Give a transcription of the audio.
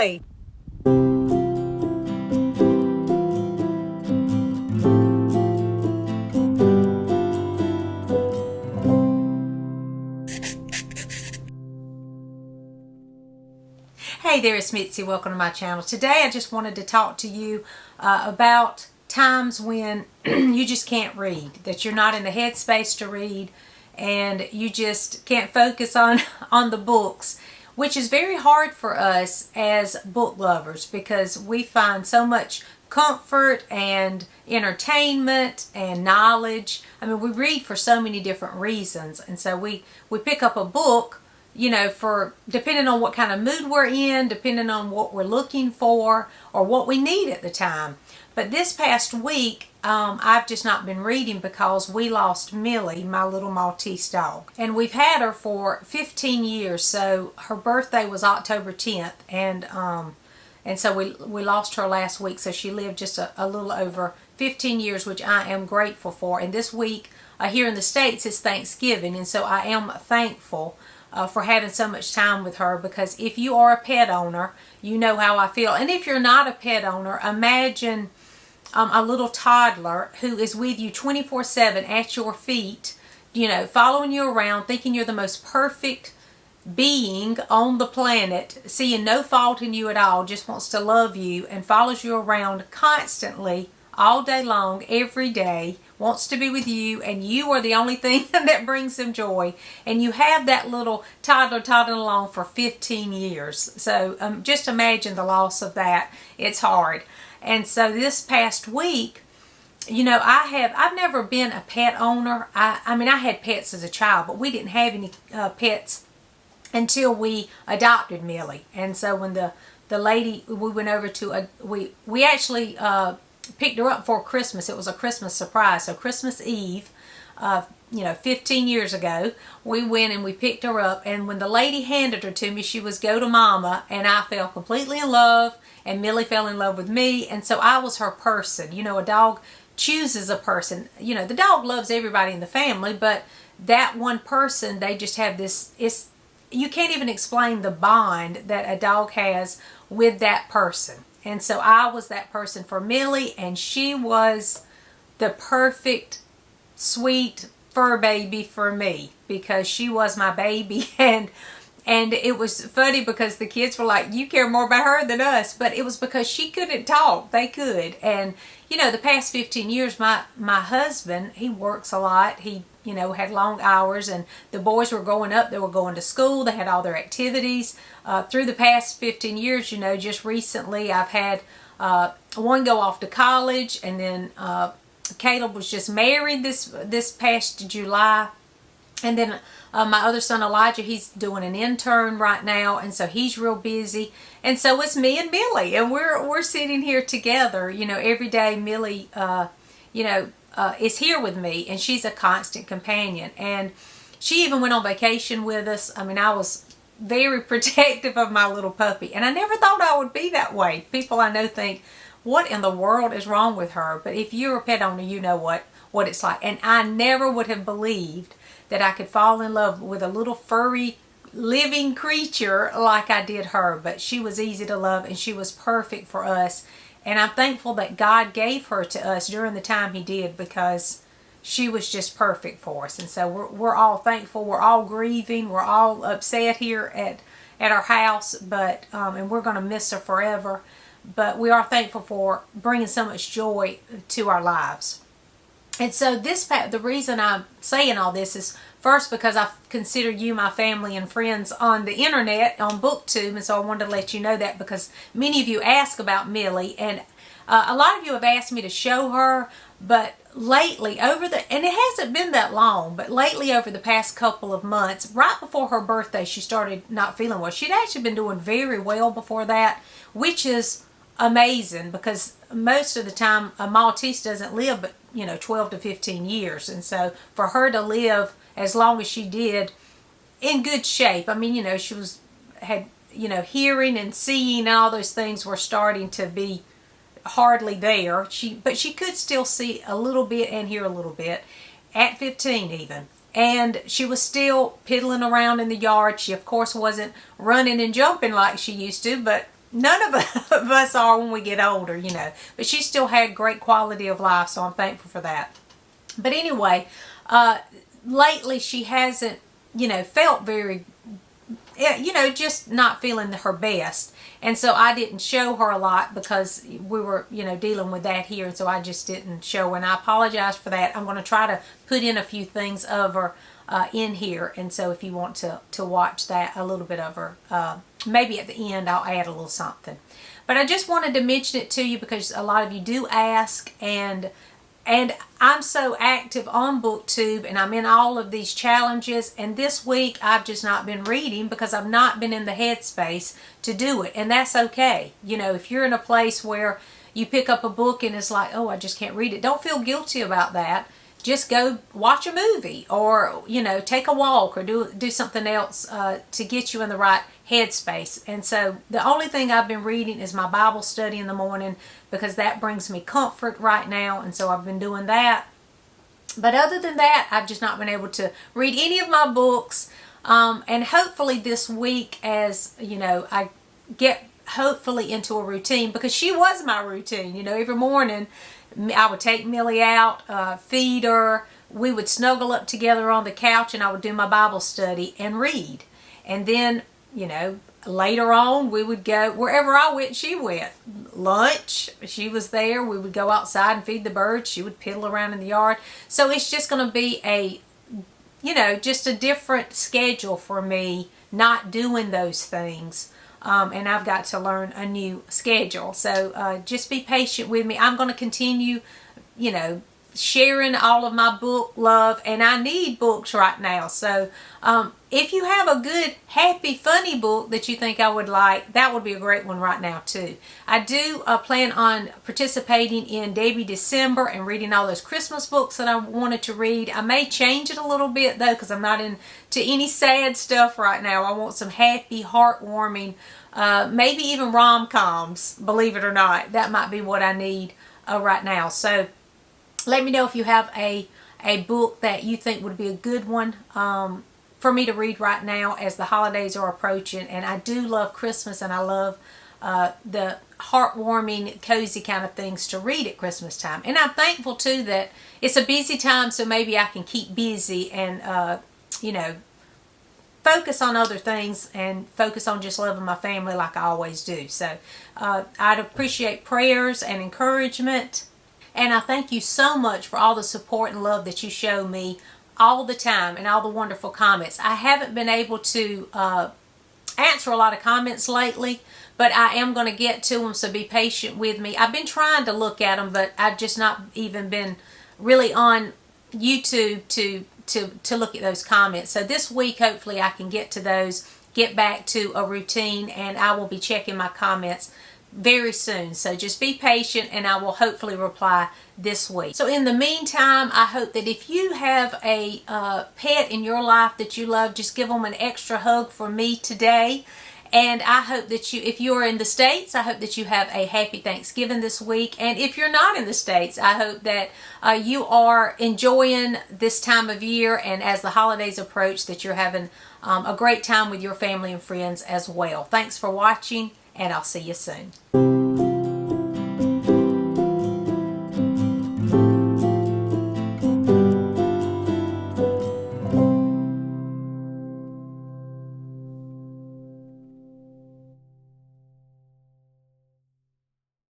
Millie. Hey there, it's Mitzi. Welcome to my channel. Today I just wanted to talk to you about times when you just can't read, that you're not in the headspace to read, and you just can't focus on the books, which is very hard for us as book lovers because we find so much comfort and entertainment and knowledge. I mean, we read for so many different reasons, and so we pick up a book, you know, for depending on what kind of mood we're in, depending on what we're looking for or what we need at the time. But this past week, I've just not been reading because we lost Millie, my little Maltese dog. And we've had her for 15 years. So her birthday was October 10th. And so we lost her last week. So she lived just a little over 15 years, which I am grateful for. And this week here in the States is Thanksgiving. And so I am thankful for having so much time with her, because if you are a pet owner, you know how I feel. And if you're not a pet owner, imagine a little toddler who is with you 24/7 at your feet, you know, following you around, thinking you're the most perfect being on the planet, seeing no fault in you at all, just wants to love you and follows you around constantly all day long, every day, wants to be with you, and you are the only thing that brings them joy. And you have that little toddler toddling along for 15 years. So just imagine the loss of that. It's hard. And so this past week, you know, I've never been a pet owner. I mean, I had pets as a child, but we didn't have any pets until we adopted Millie. And so when the lady, we went over to, we actually picked her up for Christmas. It was a Christmas surprise. So Christmas Eve, 15 years ago, we went and we picked her up. And when the lady handed her to me, she was go to mama, and I fell completely in love, and Millie fell in love with me. And so I was her person. You know, a dog chooses a person. You know, the dog loves everybody in the family, but that one person, they just have this, you can't even explain the bond that a dog has with that person. And so I was that person for Millie, and she was the perfect, sweet fur baby for me because she was my baby. And it was funny because the kids were like, you care more about her than us. But it was because she couldn't talk. They could. And, you know, the past 15 years, my husband, he works a lot. He, you know, had long hours, and the boys were growing up. They were going to school. They had all their activities. Through the past 15 years, you know, just recently I've had one go off to college, and then Caleb was just married this past July. And then my other son, Elijah, he's doing an intern right now, and so he's real busy. And so it's me and Millie, and we're sitting here together, you know, every day. Millie, is here with me, and she's a constant companion. And she even went on vacation with us. I mean, I was very protective of my little puppy, and I never thought I would be that way. People I know think, what in the world is wrong with her? But if you're a pet owner, you know what it's like. And I never would have believed that I could fall in love with a little furry living creature like I did her. But she was easy to love, and she was perfect for us. And I'm thankful that God gave her to us during the time He did, because she was just perfect for us. And so we're all thankful. We're all grieving. We're all upset here at our house, but and we're going to miss her forever. But we are thankful for bringing so much joy to our lives. And so the reason I'm saying all this is, first, because I consider you my family and friends on the internet, on BookTube, and so I wanted to let you know that, because many of you ask about Millie, and a lot of you have asked me to show her, but lately, and it hasn't been that long, but lately over the past couple of months, right before her birthday, she started not feeling well. She'd actually been doing very well before that, which is amazing, because most of the time a Maltese doesn't live but 12 to 15 years, and so for her to live as long as she did in good shape, I mean, she had hearing and seeing and all those things were starting to be hardly there. But she could still see a little bit and hear a little bit at 15 even. And she was still piddling around in the yard. She, of course, wasn't running and jumping like she used to, but none of us are when we get older, you know. But she still had great quality of life, so I'm thankful for that. But anyway, lately she hasn't, you know, felt very, you know, just not feeling her best. And so I didn't show her a lot because we were, you know, dealing with that here. And so I just didn't show her. And I apologize for that. I'm going to try to put in a few things of her in here. And so if you want to watch that, a little bit of her, maybe at the end I'll add a little something. But I just wanted to mention it to you because a lot of you do ask, and I'm so active on BookTube, and I'm in all of these challenges, and this week I've just not been reading because I've not been in the headspace to do it, and that's okay. You know, if you're in a place where you pick up a book and it's like, oh, I just can't read it, don't feel guilty about that. Just go watch a movie, or, you know, take a walk, or do something else to get you in the right headspace. And so the only thing I've been reading is my Bible study in the morning because that brings me comfort right now, and so I've been doing that. But other than that, I've just not been able to read any of my books. And hopefully this week, as you know, I get hopefully into a routine, because she was my routine. You know, every morning I would take Millie out, feed her, we would snuggle up together on the couch, and I would do my Bible study and read. And then, you know, later on we would go wherever I went, she went. Lunch, she was there. We would go outside and feed the birds. She would piddle around in the yard. So it's just going to be a, you know, just a different schedule for me not doing those things. And I've got to learn a new schedule. So just be patient with me. I'm going to continue, you know, sharing all of my book love, and I need books right now. So if you have a good, happy, funny book that you think I would like, that would be a great one right now too. I do plan on participating in Debbie December and reading all those Christmas books that I wanted to read. I may change it a little bit though, because I'm not into any sad stuff right now. I want some happy, heartwarming, maybe even rom-coms, believe it or not. That might be what I need right now. So let me know if you have a book that you think would be a good one for me to read right now as the holidays are approaching. And I do love Christmas, and I love the heartwarming, cozy kind of things to read at Christmas time. And I'm thankful too that it's a busy time, so maybe I can keep busy and, you know, focus on other things and focus on just loving my family like I always do. So I'd appreciate prayers and encouragement. And I thank you so much for all the support and love that you show me all the time, and all the wonderful comments. I haven't been able to answer a lot of comments lately, but I am going to get to them, so be patient with me. I've been trying to look at them, but I've just not even been really on YouTube to look at those comments. So this week, hopefully I can get to those, get back to a routine, and I will be checking my comments very soon. So just be patient, and I will hopefully reply this week. So in the meantime, I hope that if you have a pet in your life that you love, just give them an extra hug for me today. And I hope that you, if you're in the States, I hope that you have a happy Thanksgiving this week. And if you're not in the States, I hope that you are enjoying this time of year, and as the holidays approach, that you're having a great time with your family and friends as well. Thanks for watching, and I'll see you soon.